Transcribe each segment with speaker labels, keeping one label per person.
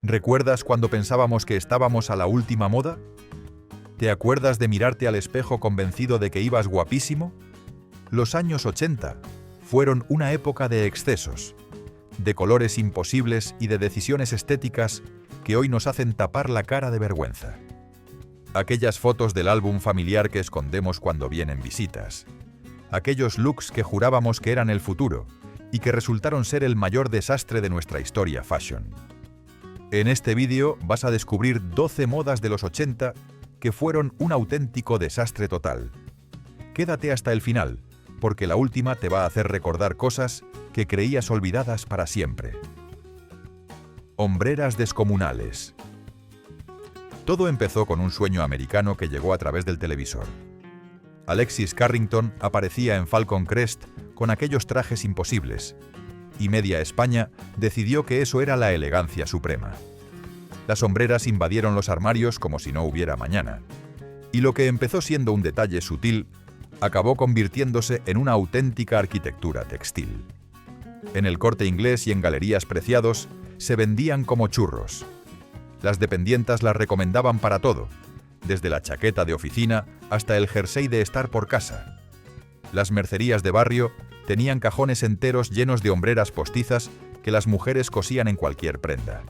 Speaker 1: ¿Recuerdas cuando pensábamos que estábamos a la última moda? ¿Te acuerdas de mirarte al espejo convencido de que ibas guapísimo? Los años 80 fueron una época de excesos, de colores imposibles y de decisiones estéticas que hoy nos hacen tapar la cara de vergüenza. Aquellas fotos del álbum familiar que escondemos cuando vienen visitas. Aquellos looks que jurábamos que eran el futuro y que resultaron ser el mayor desastre de nuestra historia fashion. En este vídeo vas a descubrir 12 modas de los 80 que fueron un auténtico desastre total. Quédate hasta el final, porque la última te va a hacer recordar cosas que creías olvidadas para siempre. Hombreras descomunales. Todo empezó con un sueño americano que llegó a través del televisor. Alexis Carrington aparecía en Falcon Crest con aquellos trajes imposibles, y media España decidió que eso era la elegancia suprema. Las hombreras invadieron los armarios como si no hubiera mañana, y lo que empezó siendo un detalle sutil acabó convirtiéndose en una auténtica arquitectura textil. En el Corte Inglés y en galerías Preciados se vendían como churros. Las dependientas las recomendaban para todo, desde la chaqueta de oficina hasta el jersey de estar por casa. Las mercerías de barrio tenían cajones enteros llenos de hombreras postizas que las mujeres cosían en cualquier prenda.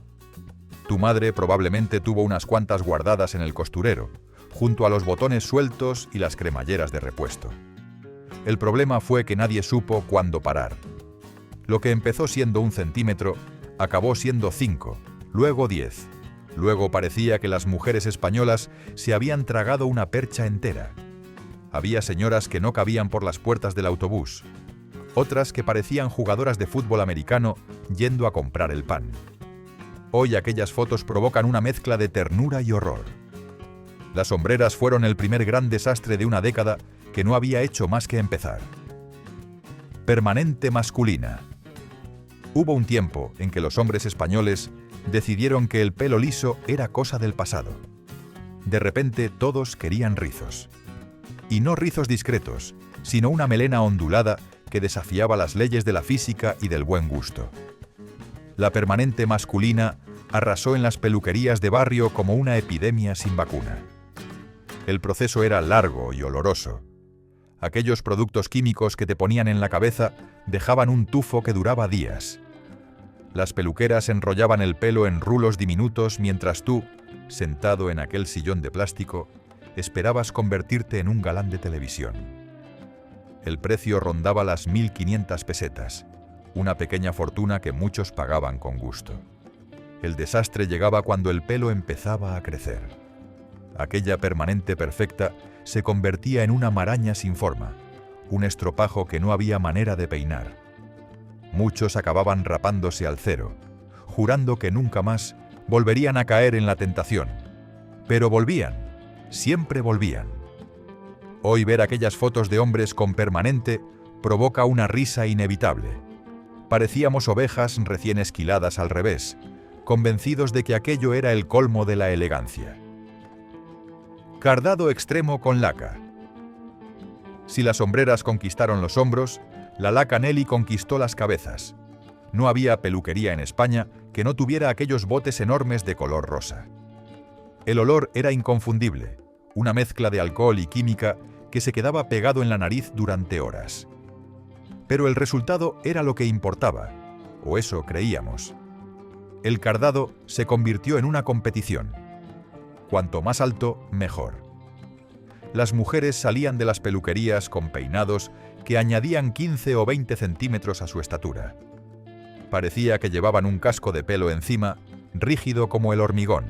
Speaker 1: Tu madre probablemente tuvo unas cuantas guardadas en el costurero, junto a los botones sueltos y las cremalleras de repuesto. El problema fue que nadie supo cuándo parar. Lo que empezó siendo 1 centímetro acabó siendo 5, luego 10. Luego parecía que las mujeres españolas se habían tragado una percha entera. Había señoras que no cabían por las puertas del autobús, otras que parecían jugadoras de fútbol americano yendo a comprar el pan. Hoy aquellas fotos provocan una mezcla de ternura y horror. Las hombreras fueron el primer gran desastre de una década que no había hecho más que empezar. Permanente masculina. Hubo un tiempo en que los hombres españoles decidieron que el pelo liso era cosa del pasado. De repente todos querían rizos. Y no rizos discretos, sino una melena ondulada que desafiaba las leyes de la física y del buen gusto. La permanente masculina arrasó en las peluquerías de barrio como una epidemia sin vacuna. El proceso era largo y oloroso. Aquellos productos químicos que te ponían en la cabeza dejaban un tufo que duraba días. Las peluqueras enrollaban el pelo en rulos diminutos mientras tú, sentado en aquel sillón de plástico, esperabas convertirte en un galán de televisión. El precio rondaba las 1.500 pesetas, una pequeña fortuna que muchos pagaban con gusto. El desastre llegaba cuando el pelo empezaba a crecer. Aquella permanente perfecta se convertía en una maraña sin forma, un estropajo que no había manera de peinar. Muchos acababan rapándose al cero, jurando que nunca más volverían a caer en la tentación. Pero volvían, siempre volvían. Hoy ver aquellas fotos de hombres con permanente provoca una risa inevitable. Parecíamos ovejas recién esquiladas al revés, convencidos de que aquello era el colmo de la elegancia. Cardado extremo con laca. Si las hombreras conquistaron los hombros, la laca Nelly conquistó las cabezas. No había peluquería en España que no tuviera aquellos botes enormes de color rosa. El olor era inconfundible, una mezcla de alcohol y química que se quedaba pegado en la nariz durante horas. Pero el resultado era lo que importaba, o eso creíamos. El cardado se convirtió en una competición. Cuanto más alto, mejor. Las mujeres salían de las peluquerías con peinados que añadían 15 o 20 centímetros a su estatura. Parecía que llevaban un casco de pelo encima, rígido como el hormigón,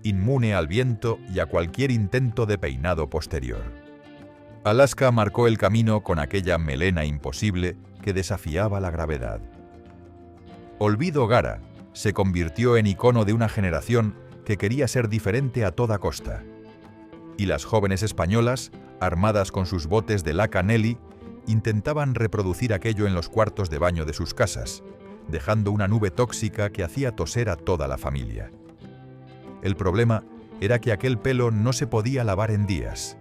Speaker 1: inmune al viento y a cualquier intento de peinado posterior. Alaska marcó el camino con aquella melena imposible que desafiaba la gravedad. Olvido Gara se convirtió en icono de una generación que quería ser diferente a toda costa. Y las jóvenes españolas, armadas con sus botes de laca Nelly, intentaban reproducir aquello en los cuartos de baño de sus casas, dejando una nube tóxica que hacía toser a toda la familia. El problema era que aquel pelo no se podía lavar en días.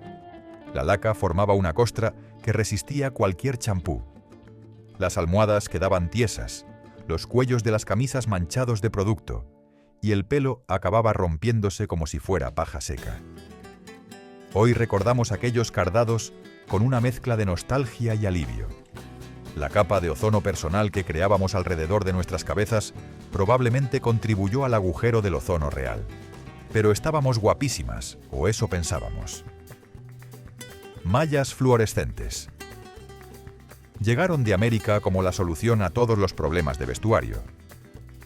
Speaker 1: La laca formaba una costra que resistía cualquier champú. Las almohadas quedaban tiesas, los cuellos de las camisas manchados de producto, y el pelo acababa rompiéndose como si fuera paja seca. Hoy recordamos aquellos cardados con una mezcla de nostalgia y alivio. La capa de ozono personal que creábamos alrededor de nuestras cabezas probablemente contribuyó al agujero del ozono real. Pero estábamos guapísimas, o eso pensábamos. Mallas fluorescentes. Llegaron de América como la solución a todos los problemas de vestuario.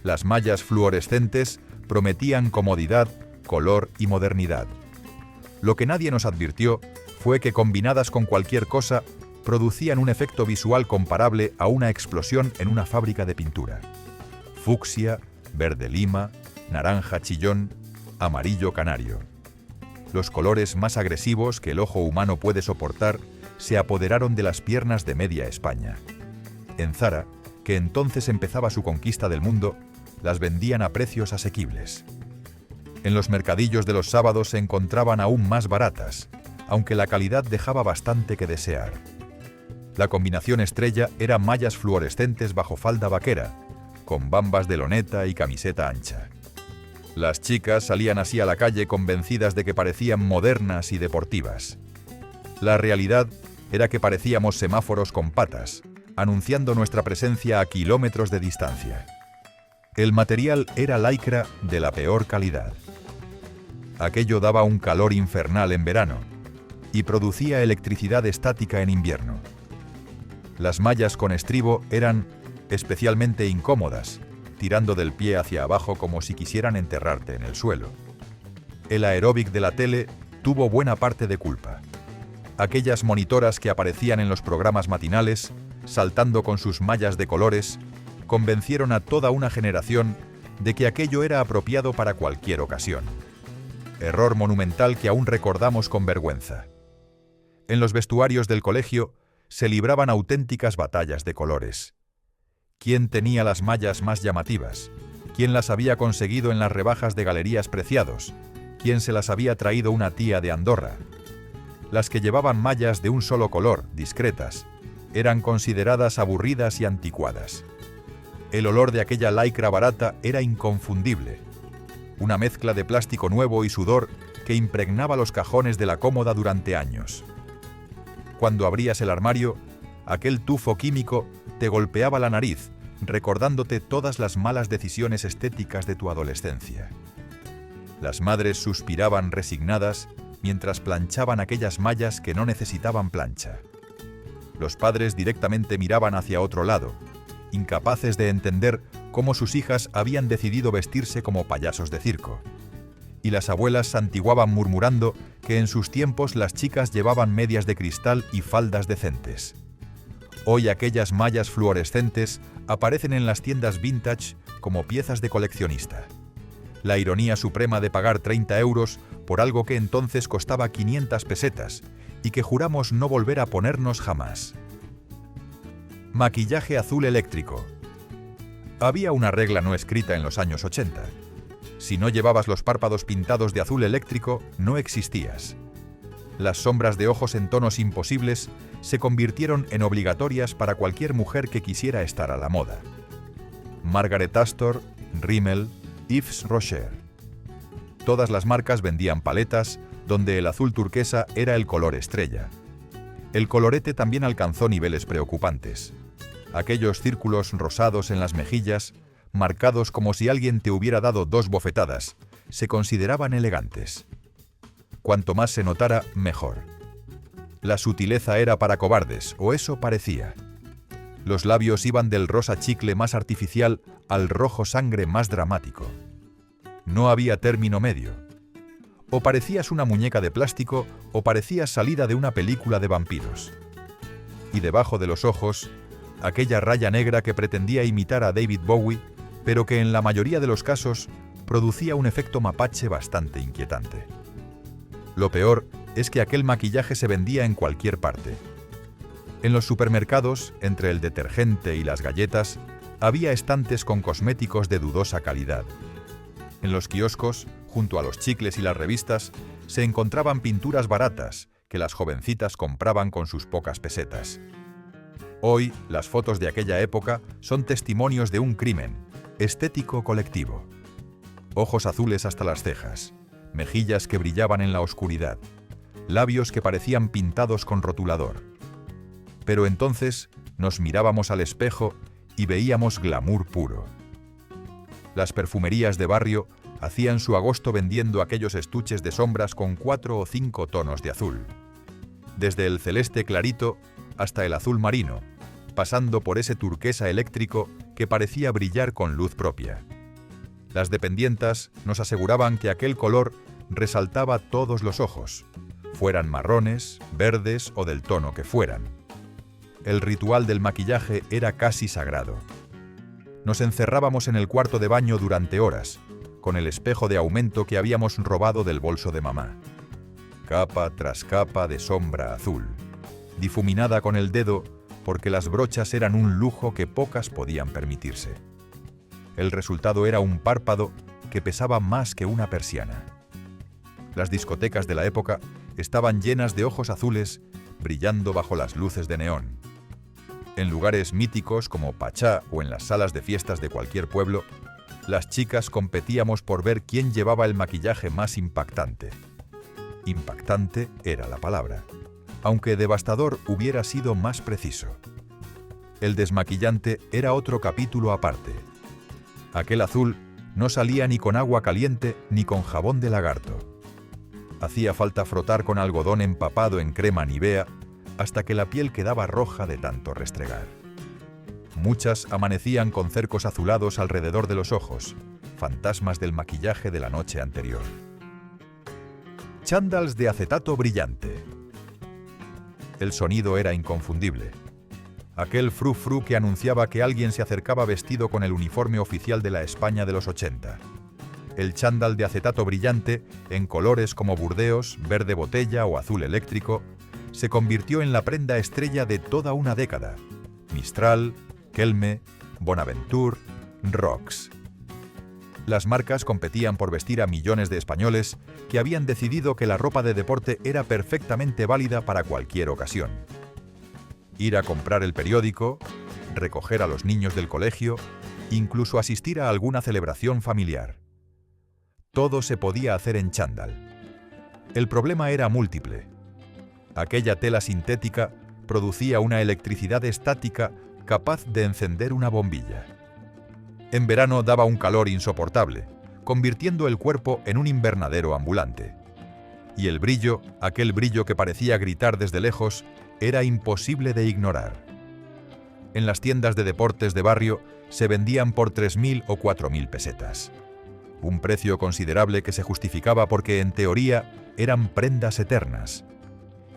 Speaker 1: Las mallas fluorescentes prometían comodidad, color y modernidad. Lo que nadie nos advirtió fue que combinadas con cualquier cosa, producían un efecto visual comparable a una explosión en una fábrica de pintura. Fucsia, verde lima, naranja chillón, amarillo canario. Los colores más agresivos que el ojo humano puede soportar se apoderaron de las piernas de media España. En Zara, que entonces empezaba su conquista del mundo, las vendían a precios asequibles. En los mercadillos de los sábados se encontraban aún más baratas, aunque la calidad dejaba bastante que desear. La combinación estrella era mallas fluorescentes bajo falda vaquera, con bambas de loneta y camiseta ancha. Las chicas salían así a la calle convencidas de que parecían modernas y deportivas. La realidad era que parecíamos semáforos con patas, anunciando nuestra presencia a kilómetros de distancia. El material era lycra de la peor calidad. Aquello daba un calor infernal en verano y producía electricidad estática en invierno. Las mallas con estribo eran especialmente incómodas, tirando del pie hacia abajo como si quisieran enterrarte en el suelo. El aeróbic de la tele tuvo buena parte de culpa. Aquellas monitoras que aparecían en los programas matinales, saltando con sus mallas de colores, convencieron a toda una generación de que aquello era apropiado para cualquier ocasión. Error monumental que aún recordamos con vergüenza. En los vestuarios del colegio se libraban auténticas batallas de colores. ¿Quién tenía las mallas más llamativas? ¿Quién las había conseguido en las rebajas de Galerías Preciados? ¿Quién se las había traído una tía de Andorra? Las que llevaban mallas de un solo color, discretas, eran consideradas aburridas y anticuadas. El olor de aquella lycra barata era inconfundible. Una mezcla de plástico nuevo y sudor que impregnaba los cajones de la cómoda durante años. Cuando abrías el armario, aquel tufo químico te golpeaba la nariz, recordándote todas las malas decisiones estéticas de tu adolescencia. Las madres suspiraban resignadas mientras planchaban aquellas mallas que no necesitaban plancha. Los padres directamente miraban hacia otro lado, incapaces de entender cómo sus hijas habían decidido vestirse como payasos de circo. Y las abuelas santiguaban murmurando que en sus tiempos las chicas llevaban medias de cristal y faldas decentes. Hoy aquellas mallas fluorescentes aparecen en las tiendas vintage como piezas de coleccionista. La ironía suprema de pagar 30 euros por algo que entonces costaba 500 pesetas y que juramos no volver a ponernos jamás. Maquillaje azul eléctrico. Había una regla no escrita en los años 80. Si no llevabas los párpados pintados de azul eléctrico, no existías. Las sombras de ojos en tonos imposibles se convirtieron en obligatorias para cualquier mujer que quisiera estar a la moda. Margaret Astor, Rimmel, Yves Rocher. Todas las marcas vendían paletas donde el azul turquesa era el color estrella. El colorete también alcanzó niveles preocupantes. Aquellos círculos rosados en las mejillas, marcados como si alguien te hubiera dado 2 bofetadas, se consideraban elegantes. Cuanto más se notara, mejor. La sutileza era para cobardes, o eso parecía. Los labios iban del rosa chicle más artificial al rojo sangre más dramático. No había término medio. O parecías una muñeca de plástico o parecías salida de una película de vampiros. Y debajo de los ojos, aquella raya negra que pretendía imitar a David Bowie, pero que en la mayoría de los casos producía un efecto mapache bastante inquietante. Lo peor es que aquel maquillaje se vendía en cualquier parte. En los supermercados, entre el detergente y las galletas, había estantes con cosméticos de dudosa calidad. En los kioscos, junto a los chicles y las revistas, se encontraban pinturas baratas que las jovencitas compraban con sus pocas pesetas. Hoy, las fotos de aquella época son testimonios de un crimen estético colectivo. ojos azules hasta las cejas, mejillas que brillaban en la oscuridad, labios que parecían pintados con rotulador. Pero entonces nos mirábamos al espejo y veíamos glamour puro. Las perfumerías de barrio hacían su agosto vendiendo aquellos estuches de sombras con 4 o 5 tonos de azul. Desde el celeste clarito hasta el azul marino, pasando por ese turquesa eléctrico que parecía brillar con luz propia. Las dependientas nos aseguraban que aquel color resaltaba todos los ojos, fueran marrones, verdes o del tono que fueran. El ritual del maquillaje era casi sagrado. Nos encerrábamos en el cuarto de baño durante horas, con el espejo de aumento que habíamos robado del bolso de mamá. Capa tras capa de sombra azul, difuminada con el dedo porque las brochas eran un lujo que pocas podían permitirse. El resultado era un párpado que pesaba más que una persiana. Las discotecas de la época estaban llenas de ojos azules brillando bajo las luces de neón. En lugares míticos como Pachá o en las salas de fiestas de cualquier pueblo, las chicas competíamos por ver quién llevaba el maquillaje más impactante. Impactante era la palabra, aunque devastador hubiera sido más preciso. El desmaquillante era otro capítulo aparte. Aquel azul no salía ni con agua caliente ni con jabón de lagarto. Hacía falta frotar con algodón empapado en crema Nivea hasta que la piel quedaba roja de tanto restregar. Muchas amanecían con cercos azulados alrededor de los ojos, fantasmas del maquillaje de la noche anterior. Chándals de acetato brillante. El sonido era inconfundible. Aquel frou-frou que anunciaba que alguien se acercaba vestido con el uniforme oficial de la España de los 80. El chándal de acetato brillante, en colores como burdeos, verde botella o azul eléctrico, se convirtió en la prenda estrella de toda una década. Mistral, Kelme, Bonaventure, Rox. Las marcas competían por vestir a millones de españoles que habían decidido que la ropa de deporte era perfectamente válida para cualquier ocasión. Ir a comprar el periódico, recoger a los niños del colegio, incluso asistir a alguna celebración familiar. Todo se podía hacer en chándal. El problema era múltiple. Aquella tela sintética producía una electricidad estática capaz de encender una bombilla. En verano daba un calor insoportable, convirtiendo el cuerpo en un invernadero ambulante. Y el brillo, aquel brillo que parecía gritar desde lejos, era imposible de ignorar. En las tiendas de deportes de barrio se vendían por 3.000 o 4.000 pesetas. Un precio considerable que se justificaba porque, en teoría, eran prendas eternas.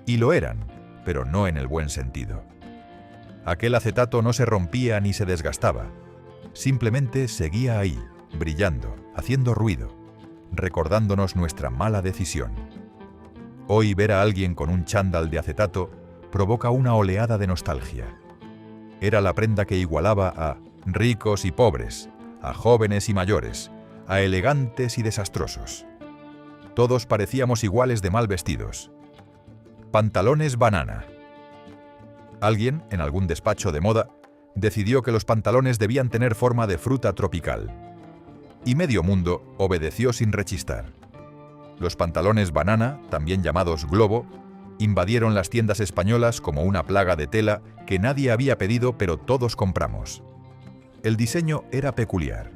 Speaker 1: Y lo eran, pero no en el buen sentido. Aquel acetato no se rompía ni se desgastaba. Simplemente seguía ahí, brillando, haciendo ruido, recordándonos nuestra mala decisión. Hoy ver a alguien con un chándal de acetato provoca una oleada de nostalgia. Era la prenda que igualaba a ricos y pobres, a jóvenes y mayores, a elegantes y desastrosos. Todos parecíamos iguales de mal vestidos. Pantalones banana. Alguien, en algún despacho de moda, decidió que los pantalones debían tener forma de fruta tropical. Y medio mundo obedeció sin rechistar. Los pantalones banana, también llamados globo, invadieron las tiendas españolas como una plaga de tela que nadie había pedido pero todos compramos. El diseño era peculiar.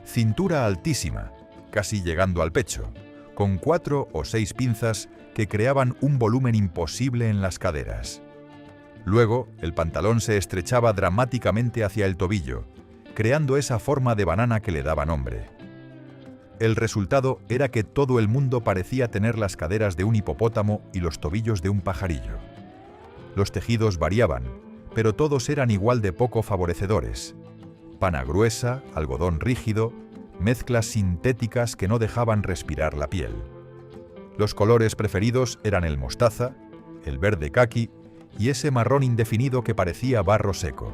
Speaker 1: Cintura altísima, casi llegando al pecho, con 4 o 6 pinzas que creaban un volumen imposible en las caderas. Luego, el pantalón se estrechaba dramáticamente hacia el tobillo, creando esa forma de banana que le daba nombre. El resultado era que todo el mundo parecía tener las caderas de un hipopótamo y los tobillos de un pajarillo. Los tejidos variaban, pero todos eran igual de poco favorecedores. Pana gruesa, algodón rígido, mezclas sintéticas que no dejaban respirar la piel. Los colores preferidos eran el mostaza, el verde caqui y ese marrón indefinido que parecía barro seco.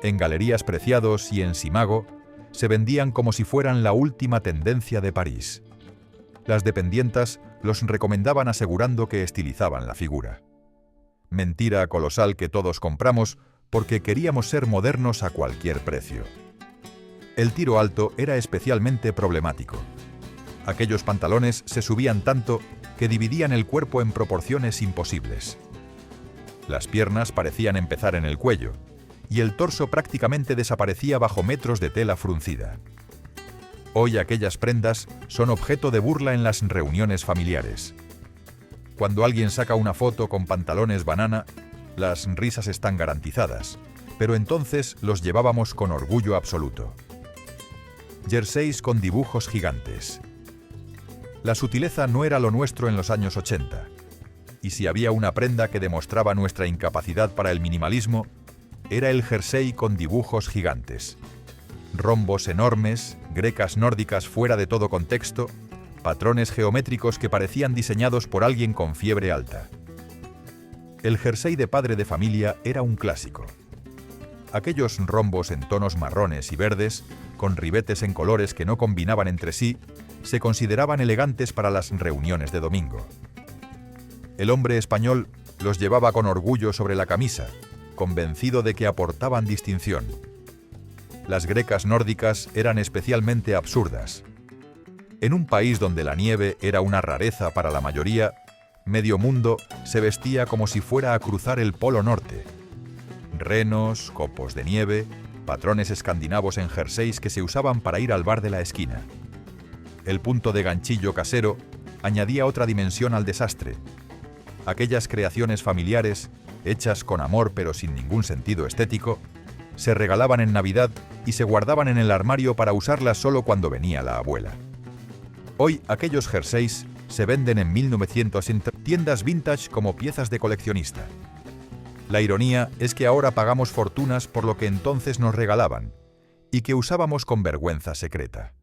Speaker 1: En galerías Preciados y en Simago se vendían como si fueran la última tendencia de París. Las dependientas los recomendaban asegurando que estilizaban la figura. Mentira colosal que todos compramos porque queríamos ser modernos a cualquier precio. El tiro alto era especialmente problemático. Aquellos pantalones se subían tanto que dividían el cuerpo en proporciones imposibles. Las piernas parecían empezar en el cuello, y el torso prácticamente desaparecía bajo metros de tela fruncida. Hoy aquellas prendas son objeto de burla en las reuniones familiares. Cuando alguien saca una foto con pantalones banana, las risas están garantizadas, pero entonces los llevábamos con orgullo absoluto. Jerseys con dibujos gigantes. La sutileza no era lo nuestro en los años 80, y si había una prenda que demostraba nuestra incapacidad para el minimalismo, era el jersey con dibujos gigantes. Rombos enormes, grecas nórdicas fuera de todo contexto, patrones geométricos que parecían diseñados por alguien con fiebre alta. El jersey de padre de familia era un clásico. Aquellos rombos en tonos marrones y verdes, con ribetes en colores que no combinaban entre sí, se consideraban elegantes para las reuniones de domingo. El hombre español los llevaba con orgullo sobre la camisa, convencido de que aportaban distinción. Las grecas nórdicas eran especialmente absurdas. En un país donde la nieve era una rareza para la mayoría, medio mundo se vestía como si fuera a cruzar el Polo Norte. Renos, copos de nieve, patrones escandinavos en jerseys que se usaban para ir al bar de la esquina. El punto de ganchillo casero añadía otra dimensión al desastre. Aquellas creaciones familiares, hechas con amor pero sin ningún sentido estético, se regalaban en Navidad y se guardaban en el armario para usarlas solo cuando venía la abuela. Hoy aquellos jerseys se venden en 1900 en tiendas vintage como piezas de coleccionista. La ironía es que ahora pagamos fortunas por lo que entonces nos regalaban y que usábamos con vergüenza secreta.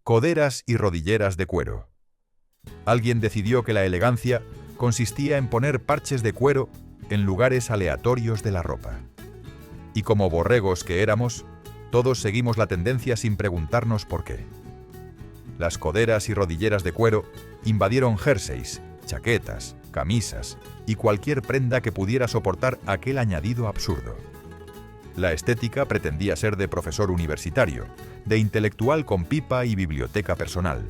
Speaker 1: Coderas y rodilleras de cuero. Alguien decidió que la elegancia consistía en poner parches de cuero en lugares aleatorios de la ropa. Y como borregos que éramos, todos seguimos la tendencia sin preguntarnos por qué. Las coderas y rodilleras de cuero invadieron jerseys, chaquetas, camisas y cualquier prenda que pudiera soportar aquel añadido absurdo. La estética pretendía ser de profesor universitario, de intelectual con pipa y biblioteca personal.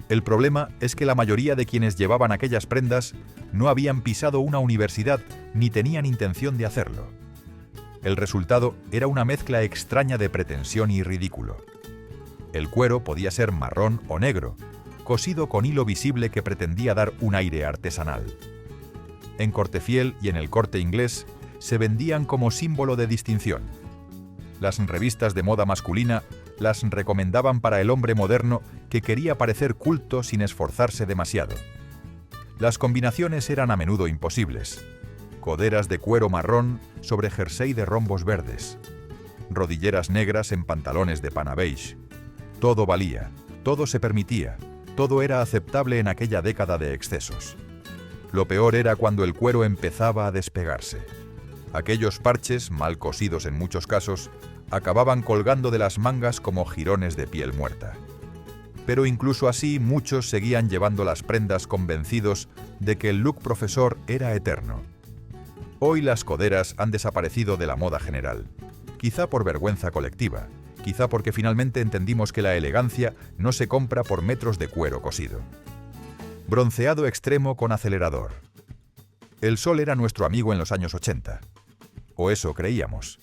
Speaker 1: El problema es que la mayoría de quienes llevaban aquellas prendas no habían pisado una universidad ni tenían intención de hacerlo. El resultado era una mezcla extraña de pretensión y ridículo. El cuero podía ser marrón o negro, cosido con hilo visible que pretendía dar un aire artesanal. En Cortefiel y en el Corte Inglés se vendían como símbolo de distinción. Las revistas de moda masculina las recomendaban para el hombre moderno que quería parecer culto sin esforzarse demasiado. Las combinaciones eran a menudo imposibles. Coderas de cuero marrón sobre jersey de rombos verdes. Rodilleras negras en pantalones de pana beige. Todo valía, todo se permitía, todo era aceptable en aquella década de excesos. Lo peor era cuando el cuero empezaba a despegarse. Aquellos parches, mal cosidos en muchos casos, acababan colgando de las mangas como jirones de piel muerta. Pero incluso así muchos seguían llevando las prendas convencidos de que el look profesor era eterno. Hoy las coderas han desaparecido de la moda general, quizá por vergüenza colectiva, quizá porque finalmente entendimos que la elegancia no se compra por metros de cuero cosido. Bronceado extremo con acelerador. El sol era nuestro amigo en los años 80. O eso creíamos.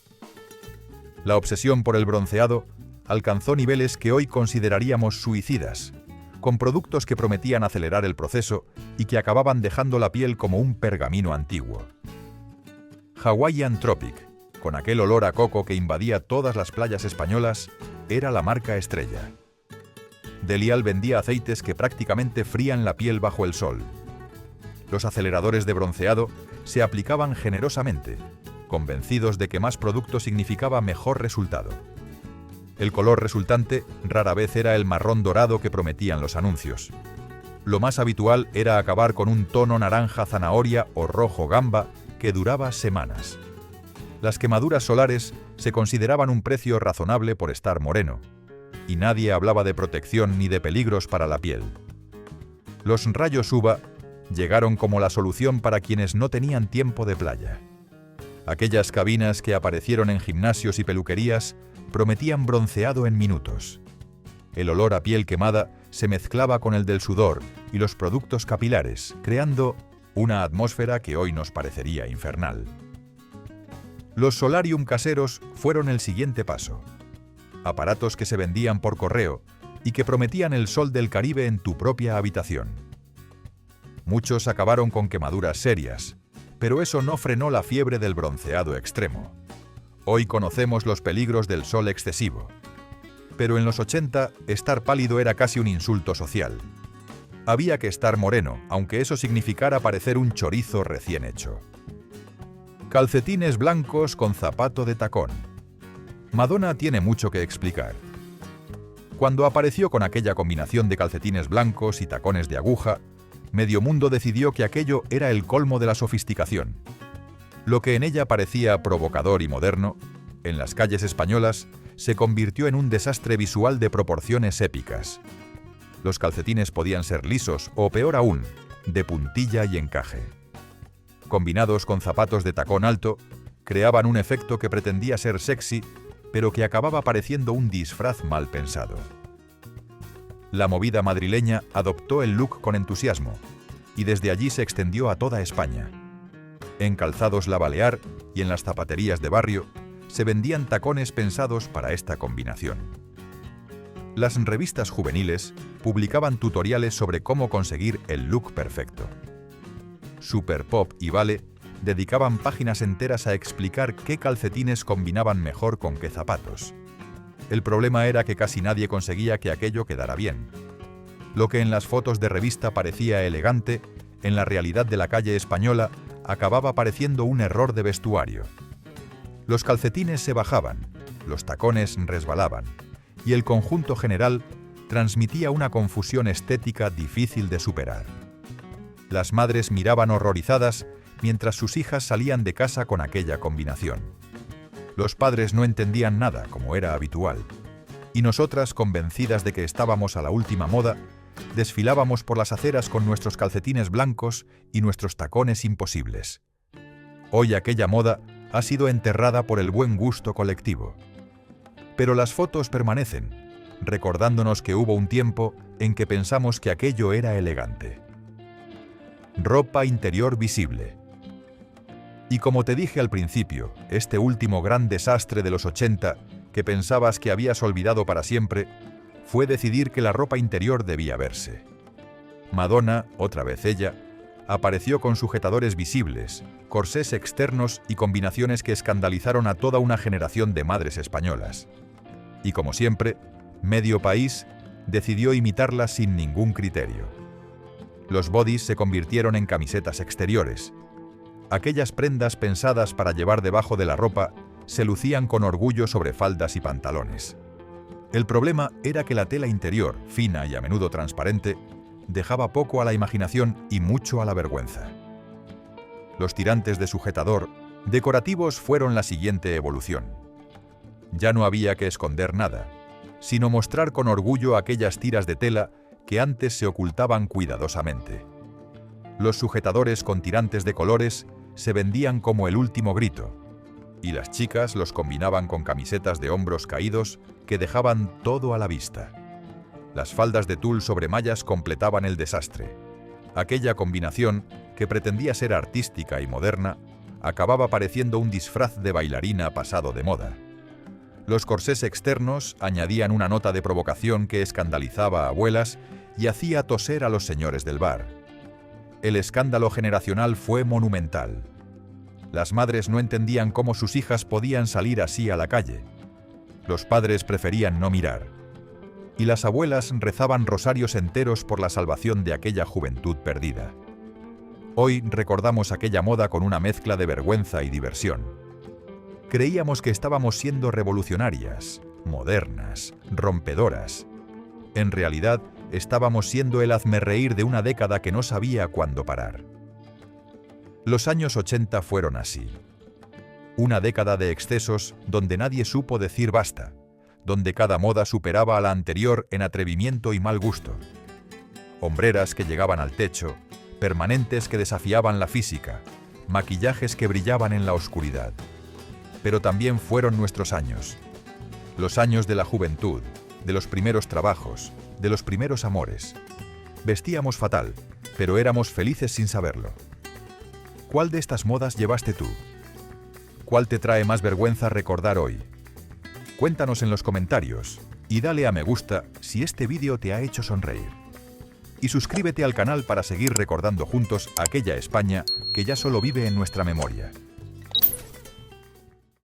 Speaker 1: La obsesión por el bronceado alcanzó niveles que hoy consideraríamos suicidas, con productos que prometían acelerar el proceso y que acababan dejando la piel como un pergamino antiguo. Hawaiian Tropic, con aquel olor a coco que invadía todas las playas españolas, era la marca estrella. Delial vendía aceites que prácticamente frían la piel bajo el sol. Los aceleradores de bronceado se aplicaban generosamente, convencidos de que más producto significaba mejor resultado. El color resultante rara vez era el marrón dorado que prometían los anuncios. Lo más habitual era acabar con un tono naranja zanahoria o rojo gamba que duraba semanas. Las quemaduras solares se consideraban un precio razonable por estar moreno, y nadie hablaba de protección ni de peligros para la piel. Los rayos UVA llegaron como la solución para quienes no tenían tiempo de playa. Aquellas cabinas que aparecieron en gimnasios y peluquerías prometían bronceado en minutos. El olor a piel quemada se mezclaba con el del sudor y los productos capilares, creando una atmósfera que hoy nos parecería infernal. Los solarium caseros fueron el siguiente paso. Aparatos que se vendían por correo y que prometían el sol del Caribe en tu propia habitación. Muchos acabaron con quemaduras serias, pero eso no frenó la fiebre del bronceado extremo. Hoy conocemos los peligros del sol excesivo. Pero en los 80, estar pálido era casi un insulto social. Había que estar moreno, aunque eso significara parecer un chorizo recién hecho. Calcetines blancos con zapato de tacón. Madonna tiene mucho que explicar. Cuando apareció con aquella combinación de calcetines blancos y tacones de aguja, medio mundo decidió que aquello era el colmo de la sofisticación. Lo que en ella parecía provocador y moderno, en las calles españolas, se convirtió en un desastre visual de proporciones épicas. Los calcetines podían ser lisos o, peor aún, de puntilla y encaje. Combinados con zapatos de tacón alto, creaban un efecto que pretendía ser sexy, pero que acababa pareciendo un disfraz mal pensado. La movida madrileña adoptó el look con entusiasmo, y desde allí se extendió a toda España. En calzados La Balear y en las zapaterías de barrio, se vendían tacones pensados para esta combinación. Las revistas juveniles publicaban tutoriales sobre cómo conseguir el look perfecto. Super Pop y Vale dedicaban páginas enteras a explicar qué calcetines combinaban mejor con qué zapatos. El problema era que casi nadie conseguía que aquello quedara bien. Lo que en las fotos de revista parecía elegante, en la realidad de la calle española acababa pareciendo un error de vestuario. Los calcetines se bajaban, los tacones resbalaban, y el conjunto general transmitía una confusión estética difícil de superar. Las madres miraban horrorizadas mientras sus hijas salían de casa con aquella combinación. Los padres no entendían nada, como era habitual, y nosotras, convencidas de que estábamos a la última moda, desfilábamos por las aceras con nuestros calcetines blancos y nuestros tacones imposibles. Hoy aquella moda ha sido enterrada por el buen gusto colectivo. Pero las fotos permanecen, recordándonos que hubo un tiempo en que pensamos que aquello era elegante. Ropa interior visible. Y como te dije al principio, este último gran desastre de los 80, que pensabas que habías olvidado para siempre, fue decidir que la ropa interior debía verse. Madonna, otra vez ella, apareció con sujetadores visibles, corsés externos y combinaciones que escandalizaron a toda una generación de madres españolas. Y como siempre, medio país decidió imitarla sin ningún criterio. Los bodys se convirtieron en camisetas exteriores. Aquellas prendas pensadas para llevar debajo de la ropa se lucían con orgullo sobre faldas y pantalones. El problema era que la tela interior, fina y a menudo transparente, dejaba poco a la imaginación y mucho a la vergüenza. Los tirantes de sujetador decorativos fueron la siguiente evolución. Ya no había que esconder nada, sino mostrar con orgullo aquellas tiras de tela que antes se ocultaban cuidadosamente. Los sujetadores con tirantes de colores se vendían como el último grito, y las chicas los combinaban con camisetas de hombros caídos que dejaban todo a la vista. Las faldas de tul sobre mallas completaban el desastre. Aquella combinación, que pretendía ser artística y moderna, acababa pareciendo un disfraz de bailarina pasado de moda. Los corsés externos añadían una nota de provocación que escandalizaba a abuelas y hacía toser a los señores del bar. El escándalo generacional fue monumental. Las madres no entendían cómo sus hijas podían salir así a la calle. Los padres preferían no mirar. Y las abuelas rezaban rosarios enteros por la salvación de aquella juventud perdida. Hoy recordamos aquella moda con una mezcla de vergüenza y diversión. Creíamos que estábamos siendo revolucionarias, modernas, rompedoras. En realidad, estábamos siendo el hazmerreír de una década que no sabía cuándo parar. Los años 80 fueron así. Una década de excesos donde nadie supo decir basta, donde cada moda superaba a la anterior en atrevimiento y mal gusto. Hombreras que llegaban al techo, permanentes que desafiaban la física, maquillajes que brillaban en la oscuridad. Pero también fueron nuestros años. Los años de la juventud, de los primeros trabajos, de los primeros amores. Vestíamos fatal, pero éramos felices sin saberlo. ¿Cuál de estas modas llevaste tú? ¿Cuál te trae más vergüenza recordar hoy? Cuéntanos en los comentarios y dale a me gusta si este vídeo te ha hecho sonreír. Y suscríbete al canal para seguir recordando juntos aquella España que ya solo vive en nuestra memoria.